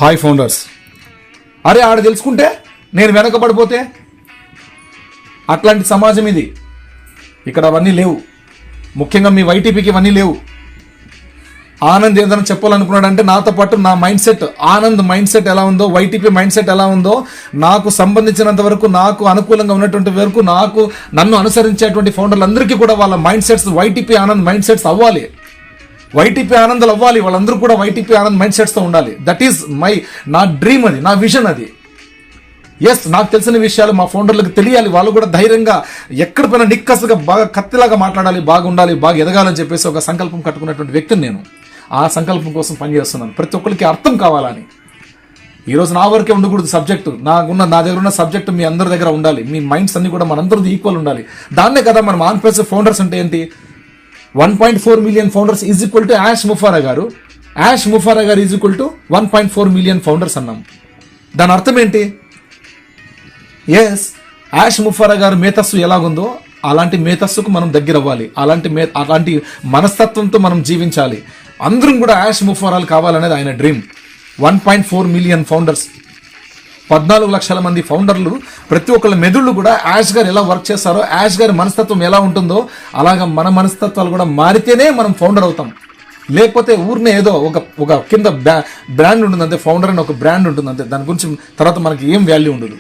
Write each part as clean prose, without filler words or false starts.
Hi founders. అరే ఆడ తెలుసుకుంటే నేను వెనకబడిపోతే, అట్లాంటి సమాజం ఇది. ఇక్కడ అవన్నీ లేవు. ముఖ్యంగా మీ వైటీపీకి ఇవన్నీ లేవు. ఆనంద్ ఏదైనా చెప్పాలనుకున్నాడంటే నాతో పాటు నా mind set, Anand mind set ఎలా ఉందో, వైటీపీ మైండ్ సెట్ ఎలా ఉందో, నాకు సంబంధించినంత వరకు, నాకు అనుకూలంగా ఉన్నటువంటి వరకు, నన్ను అనుసరించేటువంటి ఫౌండర్లందరికీ కూడా వాళ్ళ mind sets YTP Anand mind sets అవ్వాలి. వైటీపీ ఆనందాలు అవ్వాలి. వాళ్ళందరూ కూడా వైటీపీ ఆనంద్ మైండ్ సెట్స్తో ఉండాలి. దట్ ఈస్ నా డ్రీమ్, అది నా విజన్. అది ఎస్, నాకు తెలిసిన విషయాలు మా ఫౌండర్లకు తెలియాలి. వాళ్ళు కూడా ధైర్యంగా ఎక్కడ పైన నిక్కసుగా బాగా కత్తిలాగా మాట్లాడాలి, బాగుండాలి, బాగా ఎదగాలని చెప్పేసి ఒక సంకల్పం కట్టుకున్నటువంటి వ్యక్తిని నేను. ఆ సంకల్పం కోసం పనిచేస్తున్నాను. ప్రతి ఒక్కరికి అర్థం కావాలని. ఈరోజు నా వరకే ఉండకూడదు సబ్జెక్టు. నా దగ్గర ఉన్న సబ్జెక్టు మీ అందరి దగ్గర ఉండాలి. మీ మైండ్స్ అన్ని కూడా మనందరిది ఈక్వల్ ఉండాలి. దాన్నే కదా మనం ఆన్ప్రెస్ ఫౌండర్స్ అంటే ఏంటి, 1.4 million founders is equal to యాష్ ముఫారా గారు. యాష్ ముఫారా గారు is equal to 1.4 million founders అన్నాం. దాని అర్థం ఏంటి? ఎస్, యాష్ ముఫారా గారు మేధస్సు ఎలాగుందో అలాంటి మేధస్సుకు మనం దగ్గర అవ్వాలి. అలాంటి మనస్తత్వంతో మనం జీవించాలి. అందరం కూడా యాష్ ముఫారాలు కావాలనేది ఆయన డ్రీమ్. 1.4 మిలియన్ ఫౌండర్స్, 14 లక్షల మంది ఫౌండర్లు. ప్రతి ఒక్కళ్ళ మెదుళ్ళు కూడా యాష్ గారు ఎలా వర్క్ చేస్తారో, యాష్ గారి మనస్తత్వం ఎలా ఉంటుందో అలాగా మన మనస్తత్వాలు కూడా మారితేనే మనం ఫౌండర్ అవుతాం. లేకపోతే ఊరినే ఏదో ఒక కింద బ్రాండ్ ఉంటుంది అంతే. ఫౌండర్ అని ఒక బ్రాండ్ ఉంటుంది అంతే. దాని గురించి తర్వాత మనకి ఏం వాల్యూ ఉండదు.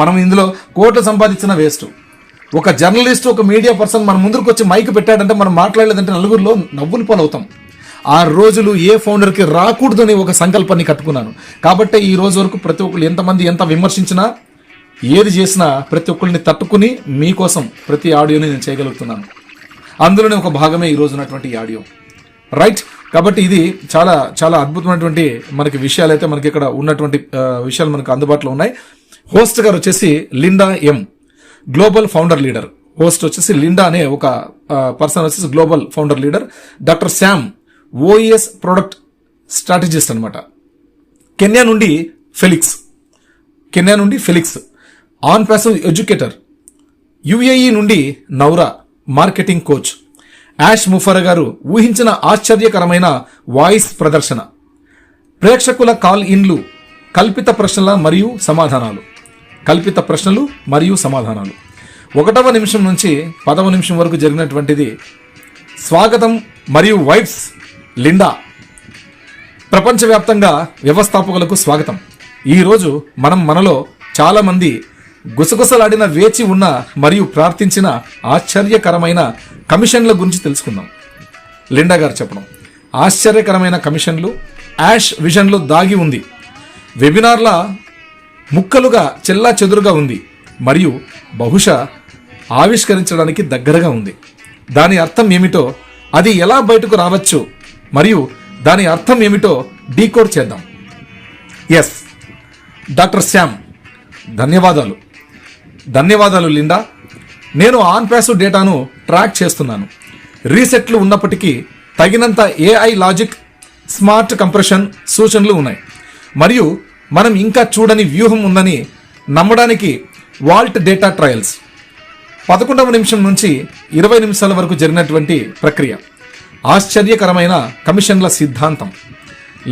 మనం ఇందులో కోట్లు సంపాదించిన వేస్ట్. ఒక జర్నలిస్ట్, ఒక మీడియా పర్సన్ మన ముందుకు వచ్చి మైక్ పెట్టాడంటే, మనం మాట్లాడలేదంటే నలుగురిలో నవ్వులు పాలవుతాం. ఆ రోజులు ఏ ఫౌండర్కి రాకూడదు అని ఒక సంకల్పాన్ని కట్టుకున్నాను. కాబట్టి ఈ రోజు వరకు ప్రతి ఒక్కరు ఎంత విమర్శించినా, ఏది చేసినా ప్రతి ఒక్కరిని తట్టుకుని మీకోసం ప్రతి ఆడియోని నేను చేయగలుగుతున్నాను. అందులోనే ఒక భాగమే ఈ రోజు ఉన్నటువంటి ఆడియో. రైట్. కాబట్టి ఇది చాలా చాలా అద్భుతమైనటువంటి మనకి విషయాలు అయితే మనకి ఇక్కడ ఉన్నటువంటి విషయాలు మనకు అందుబాటులో ఉన్నాయి. హోస్ట్ గారు వచ్చేసి లిండా ఎం, గ్లోబల్ ఫౌండర్ లీడర్. హోస్ట్ వచ్చేసి లిండా అనే ఒక పర్సన్ వచ్చేసి global founder leader. Doctor Sam, OS product strategist అనమాట. కెన్యా నుండి Felix, on passive educator. UAE నుండి నౌరా, మార్కెటింగ్ కోచ్. యాష్ ముఫారా గారు ఊహించిన ఆశ్చర్యకరమైన వాయిస్ ప్రదర్శన. ప్రేక్షకుల కాల్ ఇన్లు, కల్పిత ప్రశ్నలు మరియు సమాధానాలు. 1వ నిమిషం నుంచి 10వ నిమిషం వరకు జరిగినటువంటిది. స్వాగతం మరియు వైబ్స్ లిండా. ప్రపంచవ్యాప్తంగా వ్యవస్థాపకులకు స్వాగతం. ఈరోజు మనలో చాలా మంది గుసగుసలాడిన, వేచి ఉన్న మరియు ప్రార్థించిన ఆశ్చర్యకరమైన కమిషన్ల గురించి తెలుసుకుందాం. లిండా గారు చెప్పడం, ఆశ్చర్యకరమైన కమిషన్లు యాష్ విజన్లో దాగి ఉంది. వెబినార్ల ముక్కలుగా చెల్లా చెదురుగా ఉంది మరియు బహుశా ఆవిష్కరించడానికి దగ్గరగా ఉంది. దాని అర్థం ఏమిటో, అది ఎలా బయటకు రావచ్చు మరియు దాని అర్థం ఏమిటో డీకోడ్ చేద్దాం. ఎస్, డాక్టర్ శ్యామ్, ధన్యవాదాలు లిండా. నేను ఆన్ ప్యాసివ్ డేటాను ట్రాక్ చేస్తున్నాను. రీసెట్లు ఉన్నప్పటికీ తగినంత ఏఐ లాజిక్, స్మార్ట్ కంప్రెషన్ సూచనలు ఉన్నాయి మరియు మనం ఇంకా చూడని వ్యూహం ఉందని నమ్మడానికి వాల్ట్ డేటా ట్రయల్స్. 11వ నిమిషం నుంచి 20 నిమిషాల వరకు జరిగినటువంటి ప్రక్రియ. ఆశ్చర్యకరమైన కమిషన్ల సిద్ధాంతం.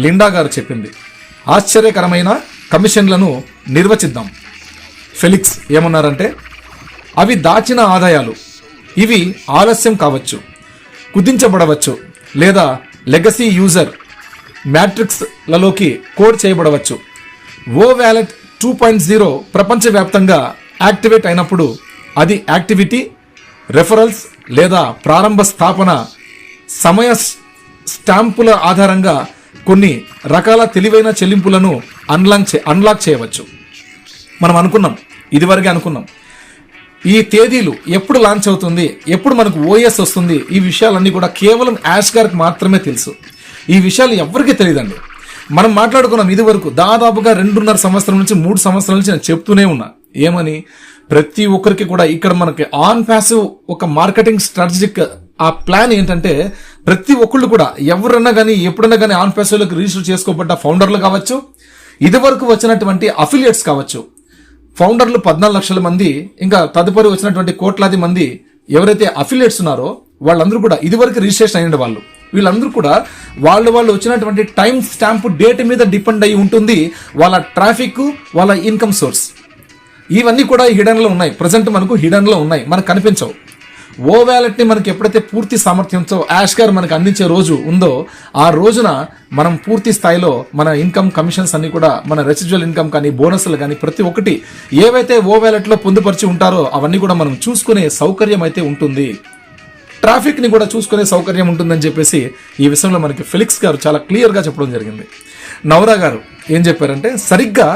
లిండా గారు చెప్పింది. ఆశ్చర్యకరమైన కమిషన్లను నిర్వచిద్దాం. ఫెలిక్స్ ఏమన్నారంటే, అవి దాచిన ఆదాయాలు. ఇవి ఆలస్యం కావచ్చు, కుదించబడవచ్చు లేదా లెగసీ యూజర్ మ్యాట్రిక్స్లలోకి కోడ్ చేయబడవచ్చు. ఓ వ్యాలెట్ 2.0 ప్రపంచవ్యాప్తంగా యాక్టివేట్ అయినప్పుడు అది యాక్టివిటీ, రెఫరల్స్ లేదా ప్రారంభ స్థాపన సమయ స్టాంపుల ఆధారంగా కొన్ని రకాల తెలివైన చెల్లింపులను అన్లాక్ చేయవచ్చు. మనం ఇదివరకే అనుకున్నాం ఈ తేదీలు ఎప్పుడు లాంచ్ అవుతుంది, ఎప్పుడు మనకు ఓఎస్ వస్తుంది. ఈ విషయాలన్నీ కూడా కేవలం యాష్ గారికి మాత్రమే తెలుసు. ఈ విషయాలు ఎవరికీ తెలియదండి. మనం మాట్లాడుకున్నాం ఇది వరకు దాదాపుగా 2.5 సంవత్సరం నుంచి 3 సంవత్సరాల నుంచి నేను చెప్తూనే ఉన్నా. ఏమని, ప్రతి ఒక్కరికి కూడా ఇక్కడ మనకి ఆన్ ప్యాసివ్ ఒక మార్కెటింగ్ స్ట్రాటజిక్ ఆ ప్లాన్ ఏంటంటే, ప్రతి ఒక్కళ్ళు కూడా ఎవరన్నా కానీ ఎప్పుడన్నా కానీ ఆన్ ప్యాసివ్లోకి రిజిస్టర్ చేసుకోబడ్డ ఫౌండర్లు కావచ్చు, ఇది వరకు వచ్చినటువంటి అఫిలియేట్స్ కావచ్చు. ఫౌండర్లు 14 లక్షల మంది, ఇంకా తదుపరి వచ్చినటువంటి కోట్లాది మంది ఎవరైతే అఫిలియేట్స్ ఉన్నారో వాళ్ళందరూ కూడా ఇది వరకు రిజిస్ట్రేషన్ అయ్యిండే వాళ్ళు. వీళ్ళందరూ కూడా వాళ్ళు వచ్చినటువంటి టైం స్టాంప్ డేట్ మీద డిపెండ్ అయి ఉంటుంది వాళ్ళ ట్రాఫిక్, వాళ్ళ ఇన్కమ్ సోర్స్. ఇవన్నీ కూడా హిడన్లో ఉన్నాయి, ప్రజెంట్ మనకు హిడన్లో ఉన్నాయి, మనకు కనిపించవు. ఓ వ్యాలెట్ని మనకి ఎప్పుడైతే పూర్తి సామర్థ్యంతో యాష్ గారు మనకు అందించే రోజు ఉందో ఆ రోజున మనం పూర్తి స్థాయిలో మన ఇన్కమ్ కమిషన్స్ అన్ని కూడా, మన రెసిడ్యువల్ ఇన్కమ్ కానీ, బోనస్లు కానీ, ప్రతి ఒక్కటి ఏవైతే ఓ వ్యాలెట్లో పొందుపరిచి ఉంటారో అవన్నీ కూడా మనం చూసుకునే సౌకర్యం అయితే ఉంటుంది. ట్రాఫిక్ ని కూడా చూసుకునే సౌకర్యం ఉంటుందని చెప్పేసి ఈ విషయంలో మనకి ఫెలిక్స్ గారు చాలా క్లియర్గా చెప్పడం జరిగింది. నౌరా గారు ఏం చెప్పారంటే, సరిగ్గా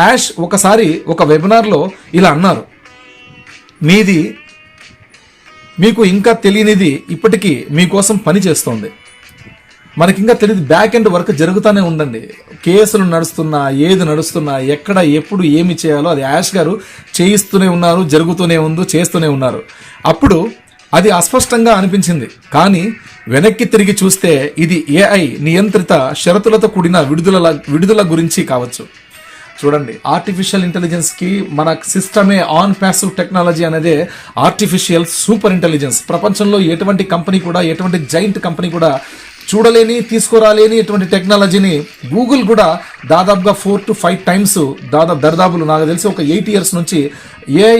యాష్ ఒకసారి ఒక వెబినార్లో ఇలా అన్నారు, మీకు ఇంకా తెలియనిది ఇప్పటికీ మీకోసం పని చేస్తోంది, మనకి ఇంకా తెలియదు, బ్యాక్ ఎండ్ వర్క్ జరుగుతూనే ఉందండి, కేసులు నడుస్తున్నా, ఏది నడుస్తున్నా, ఎక్కడ ఎప్పుడు ఏమి చేయాలో అది యాష్ గారు చేయిస్తూనే ఉన్నారు, జరుగుతూనే ఉంది, చేస్తూనే ఉన్నారు. అప్పుడు అది అస్పష్టంగా అనిపించింది, కానీ వెనక్కి తిరిగి చూస్తే ఇది ఏఐ నియంత్రిత షరతులతో కూడిన విడుదల గురించి కావచ్చు. చూడండి, ఆర్టిఫిషియల్ ఇంటెలిజెన్స్కి మన సిస్టమే ఆన్ ప్యాసివ్ టెక్నాలజీ అనేది ఆర్టిఫిషియల్ సూపర్ ఇంటెలిజెన్స్. ప్రపంచంలో ఎటువంటి కంపెనీ కూడా, ఎటువంటి జైంట్ కంపెనీ కూడా చూడలేని, తీసుకురాలేని ఇటువంటి టెక్నాలజీని గూగుల్ కూడా దాదాపుగా 4 to 5 times దరిదాపులు నాకు తెలిసి ఒక 8 years నుంచి ఏఐ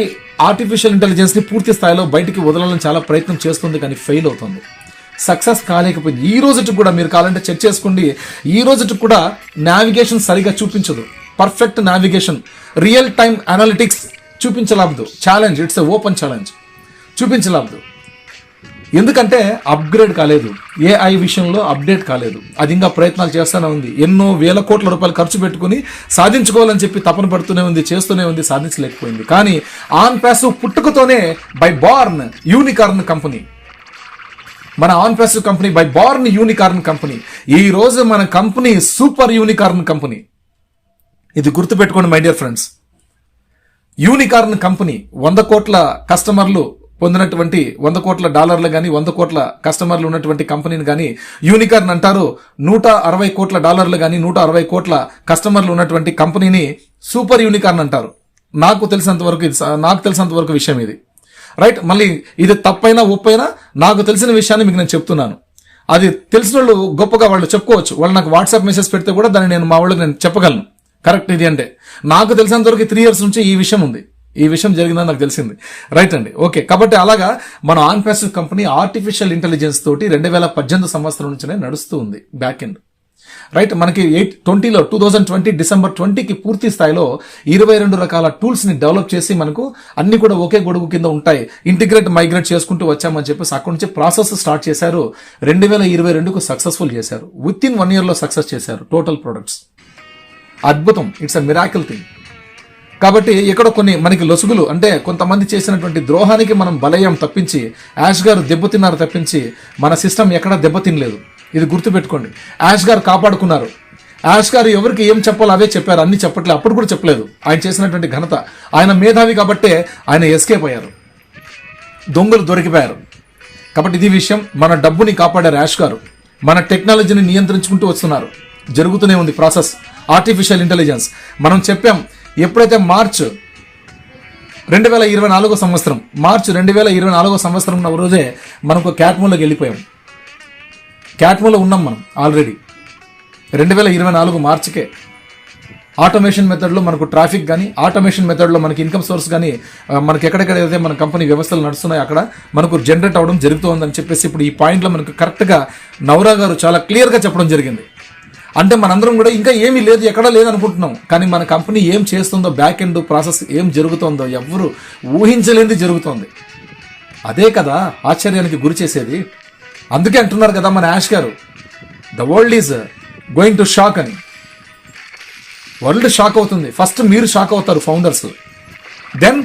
ఆర్టిఫిషియల్ ఇంటెలిజెన్స్ని పూర్తి స్థాయిలో బయటికి వదలాలని చాలా ప్రయత్నం చేస్తుంది, కానీ ఫెయిల్ అవుతుంది, సక్సెస్ కాలేకపోయింది. ఈ రోజుకి కూడా మీరు కావాలంటే చెక్ చేసుకోండి, ఈ రోజుకి కూడా నావిగేషన్ సరిగా చూపించదు, perfect navigation, real time analytics చూపించలేదు. Challenge, it's a open challenge, చూపించలేదు. ఎందుకంటే అప్గ్రేడ్ కాలేదు, ఏఐ విషయంలో అప్డేట్ కాలేదు, అది ఇంకా ప్రయత్నాలు చేస్తూనే ఉంది, ఎన్నో వేల కోట్ల రూపాయలు ఖర్చు పెట్టుకుని సాధించుకోవాలని చెప్పి తపన పడుతూనే ఉంది, చేస్తూనే ఉంది, సాధించలేకపోయింది. కానీ ఆన్ ప్యాసివ్ పుట్టుకతోనే బై బార్న్ యూనికార్న్ కంపెనీ, మన on passive company by born unicorn company, ఈ రోజు మన కంపెనీ సూపర్ యూనికార్న్ కంపెనీ. ఇది గుర్తుపెట్టుకోండి my dear friends. Unicorn company 100 కోట్ల కస్టమర్లు పొందినటువంటి, 100 కోట్ల డాలర్లు కానీ, 100 కోట్ల కస్టమర్లు ఉన్నటువంటి కంపెనీని కానీ యూనికార్న్ అంటారు. 160 కోట్ల డాలర్లు కానీ, 160 కోట్ల కస్టమర్లు ఉన్నటువంటి కంపెనీని సూపర్ యూనికార్న్ అంటారు. నాకు తెలిసినంత వరకు విషయం ఇది, రైట్. మళ్ళీ ఇది తప్పైనా ఒప్పైనా నాకు తెలిసిన విషయాన్ని మీకు నేను చెప్తున్నాను. అది తెలిసిన వాళ్ళు గొప్పగా వాళ్ళు చెప్పుకోవచ్చు, వాళ్ళు నాకు వాట్సాప్ మెసేజ్ పెడితే కూడా దాన్ని నేను మా వాళ్ళకి నేను చెప్పగలను, కరెక్ట్ ఇది అంటే. నాకు తెలిసినంత వరకు 3 years నుంచి ఈ విషయం ఉంది, ఈ విషయం జరిగిందని నాకు తెలిసింది, రైట్ అండి. ఓకే, కాబట్టి అలాగా మన on passive company artificial intelligence తోటి 2018 సంవత్సరం నుంచినే నడుస్తూ ఉంది బ్యాక్ ఎండ్, రైట్. మనకి 2020 December 20కి పూర్తి స్థాయిలో 22 రకాల టూల్స్ ని డెవలప్ చేసి మనకు అన్ని కూడా ఒకే గొడుగు కింద ఉంటాయి, ఇంటిగ్రేట్ మైగ్రేట్ చేసుకుంటూ వచ్చామని చెప్పేసి అక్కడి నుంచి ప్రాసెస్ స్టార్ట్ చేశారు. 2022కు సక్సెస్ఫుల్ చేశారు, విత్ ఇన్ 1 year లో సక్సెస్ చేశారు టోటల్ ప్రొడక్ట్స్. అద్భుతం, ఇట్స్ అ మిరాకిల్ థింగ్. కాబట్టి ఇక్కడ కొన్ని మనకి లొసుగులు అంటే కొంతమంది చేసినటువంటి ద్రోహానికి మనం బలయ్యాం తప్పించి, యాష్ గారు దెబ్బతిన్నారు తప్పించి మన సిస్టమ్ ఎక్కడా దెబ్బతినలేదు. ఇది గుర్తుపెట్టుకోండి. యాష్ గారు కాపాడుకున్నారు. యాష్ గారు ఎవరికి ఏం చెప్పాలో అవే చెప్పారు, అన్ని చెప్పట్లేదు, అప్పుడు కూడా చెప్పలేదు. ఆయన చేసినటువంటి ఘనత, ఆయన మేధావి కాబట్టే ఆయన ఎస్కేప్ అయ్యారు, దొంగలు దొరికిపోయారు. కాబట్టి ఇది విషయం. మన డబ్బుని కాపాడారు యాష్ గారు, మన టెక్నాలజీని నియంత్రించుకుంటూ వస్తున్నారు, జరుగుతూనే ఉంది ప్రాసెస్. ఆర్టిఫిషియల్ ఇంటెలిజెన్స్ మనం చెప్పాం, ఎప్పుడైతే మార్చ్ 2024 సంవత్సరం, మార్చ్ 2024 సంవత్సరం ఉన్న రోజే మనకు క్యాట్మోలోకి వెళ్ళిపోయాం. క్యాట్మోలో ఉన్నాం మనం ఆల్రెడీ 2024 మార్చికే. ఆటోమేషన్ మెథడ్లో మనకు ట్రాఫిక్ కానీ, ఆటోమేషన్ మెథడ్లో మనకి ఇన్కమ్ సోర్స్ కానీ, మనకి ఎక్కడెక్కడైతే మన కంపెనీ వ్యవస్థలు నడుస్తున్నాయో అక్కడ మనకు జనరేట్ అవ్వడం జరుగుతుందని చెప్పేసి ఇప్పుడు ఈ పాయింట్లో మనకు కరెక్ట్గా నౌరా గారు చాలా క్లియర్గా చెప్పడం జరిగింది. అంటే మనందరం కూడా ఇంకా ఏమీ లేదు, ఎక్కడా లేదనుకుంటున్నాం, కానీ మన కంపెనీ ఏం చేస్తుందో, బ్యాక్ ఎండ్ ప్రాసెస్ ఏం జరుగుతుందో ఎవరు ఊహించలేనిది జరుగుతోంది. అదే కదా ఆశ్చర్యానికి గురి చేసేది. అందుకే అంటున్నారు కదా మన యాష్ గారు, the world is going to shock అని. వరల్డ్ షాక్ అవుతుంది, ఫస్ట్ మీరు షాక్ అవుతారు ఫౌండర్స్, దెన్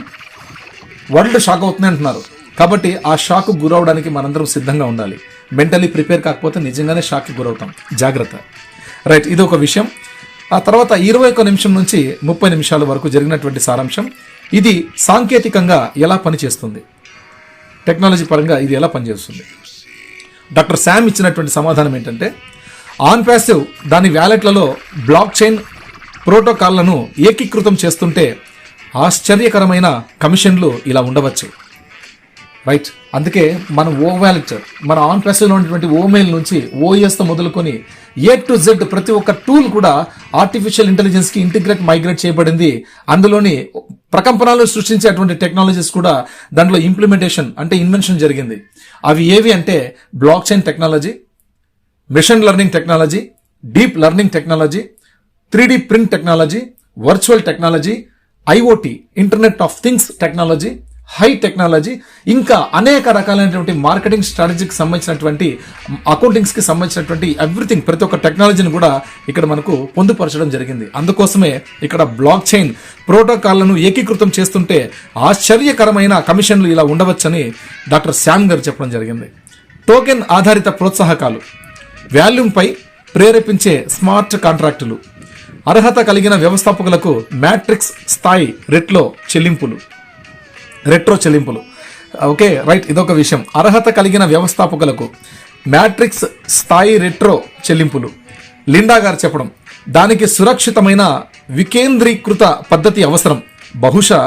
వరల్డ్ షాక్ అవుతుంది అంటున్నారు. కాబట్టి ఆ షాక్ గురవడానికి మనందరం సిద్ధంగా ఉండాలి. మెంటలీ ప్రిపేర్ కాకపోతే నిజంగానే షాక్కి గురవుతాం, జాగ్రత్త, రైట్. ఇది ఒక విషయం. ఆ తర్వాత 21 నిమిషం నుంచి 30 నిమిషాల వరకు జరిగినటువంటి సారాంశం. ఇది సాంకేతికంగా ఎలా పనిచేస్తుంది, టెక్నాలజీ పరంగా ఇది ఎలా పనిచేస్తుంది. డాక్టర్ శామ్ ఇచ్చినటువంటి సమాధానం ఏంటంటే, ఆన్ ప్యాసివ్ దాని వ్యాలెట్లలో బ్లాక్ చైన్ ప్రోటోకాల్లను ఏకీకృతం చేస్తుంటే ఆశ్చర్యకరమైన కమిషన్లు ఇలా ఉండవచ్చు. రైట్. అందుకే మన ఓ వ్యాలెట్, మన ఆన్ ప్యాసివ్ లో ఉన్నటువంటి ఓమెయిల్ నుంచి ఓఎస్ తో మొదలుకొని ఏ టు జెడ్ ప్రతి ఒక్క టూల్ కూడా ఆర్టిఫిషియల్ ఇంటెలిజెన్స్ కి మైగ్రేట్ చేయబడింది. అందులోని ప్రకంపనాలు సృష్టించేటువంటి టెక్నాలజీస్ కూడా దాంట్లో ఇంప్లిమెంటేషన్ అంటే ఇన్వెన్షన్ జరిగింది. అవి ఏవి అంటే block chain technology, machine learning technology, deep learning technology, 3D print technology, virtual technology, IoT internet of things technology, high technology, ఇంకా అనేక రకాలైనటువంటి మార్కెటింగ్ స్ట్రాటజీకి సంబంధించినటువంటి, అకౌంటింగ్స్ కి సంబంధించినటువంటి ఎవ్రీథింగ్, ప్రతి ఒక్క టెక్నాలజీని కూడా ఇక్కడ మనకు పొందుపరచడం జరిగింది. అందుకోసమే ఇక్కడ బ్లాక్ చైన్ ప్రోటోకాల్లను ఏకీకృతం చేస్తుంటే ఆశ్చర్యకరమైన కమిషన్లు ఇలా ఉండవచ్చని డాక్టర్ శ్యామ్ గారు చెప్పడం జరిగింది. టోకెన్ ఆధారిత ప్రోత్సాహకాలు, వాల్యూమ్పై ప్రేరేపించే స్మార్ట్ కాంట్రాక్టులు, అర్హత కలిగిన వ్యవస్థాపకులకు మ్యాట్రిక్స్ స్థాయి రెట్రో చెల్లింపులు. ఓకే రైట్, ఇదొక విషయం. అర్హత కలిగిన వ్యవస్థాపకులకు మ్యాట్రిక్స్ స్థాయి రెట్రో చెల్లింపులు. లిండా గారు చెప్పడం, దానికి సురక్షితమైన వికేంద్రీకృత పద్ధతి అవసరం. బహుశా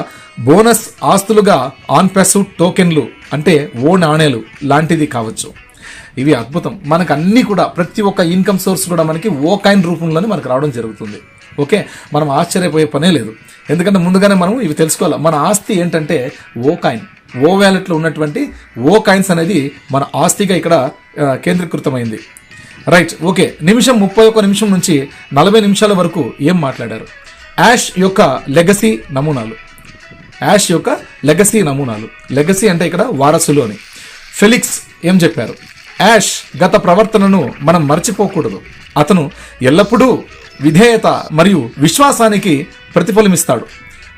బోనస్ ఆస్తులుగా ఆన్ ప్యాసివ్ టోకెన్లు అంటే ఓ నాణేలు లాంటిది కావచ్చు. ఇవి అద్భుతం. మనకు అన్ని కూడా ప్రతి ఒక్క ఇన్కమ్ సోర్స్ కూడా మనకి ఓ కాయిన్ రూపంలోనే మనకు రావడం జరుగుతుంది. ఓకే, మనం ఆశ్చర్యపోయే పనే లేదు. ఎందుకంటే ముందుగానే మనం ఇవి తెలుసుకోవాలి. మన ఆస్తి ఏంటంటే ఓ కాయిన్, ఓ వ్యాలెట్లో ఉన్నటువంటి ఓ కాయిన్స్ అనేది మన ఆస్తిగా ఇక్కడ కేంద్రీకృతమైంది. Right, okay. 31 నిమిషం నుంచి 40 నిమిషాల వరకు ఏం మాట్లాడారు? యాష్ యొక్క లెగసీ నమూనాలు. లెగసీ అంటే ఇక్కడ వారసులు అని. ఫెలిక్స్ ఏం చెప్పారు? యాష్ గత ప్రవర్తనను మనం మర్చిపోకూడదు. అతను ఎల్లప్పుడూ విధేయత మరియు విశ్వాసానికి ప్రతిఫలమిస్తాడు.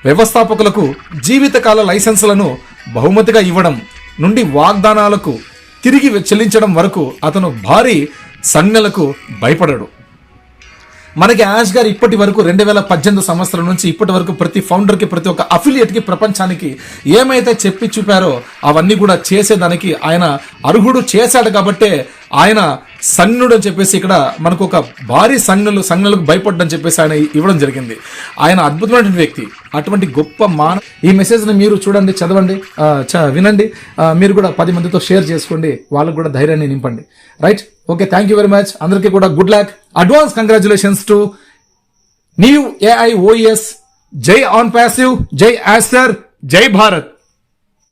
వ్యవస్థాపకులకు జీవితకాల లైసెన్సులను బహుమతిగా ఇవ్వడం నుండి వాగ్దానాలకు తిరిగి చెల్లించడం వరకు అతను భారీ సంజ్ఞలకు భయపడడు. మనకి యాష్ గారు ఇప్పటి వరకు 2018 సంవత్సరం నుంచి ఇప్పటి వరకు ప్రతి ఫౌండర్కి, ప్రతి ఒక్క అఫిలియేట్కి, ప్రపంచానికి ఏమైతే చెప్పి చూపారో అవన్నీ కూడా చేసేదానికి ఆయన అర్హుడు. చేశాడు కాబట్టే ఆయన సంజ్ఞుడు అని చెప్పేసి ఇక్కడ మనకు ఒక భారీ సంజ్ఞలకు భయపడ్డని చెప్పేసి ఆయన ఇవ్వడం జరిగింది. ఆయన అద్భుతమైన వ్యక్తి. అటువంటి గొప్ప ఈ మెసేజ్ని మీరు చూడండి, చదవండి, వినండి. మీరు కూడా 10 మందితో షేర్ చేసుకోండి, వాళ్ళకు కూడా ధైర్యాన్ని నింపండి. Right, okay, thank you very much. అందరికీ కూడా good luck, advance congratulations to new AI OES. జై ఆన్ ప్యాసివ్, జై యాస్టర్, జై భారత్.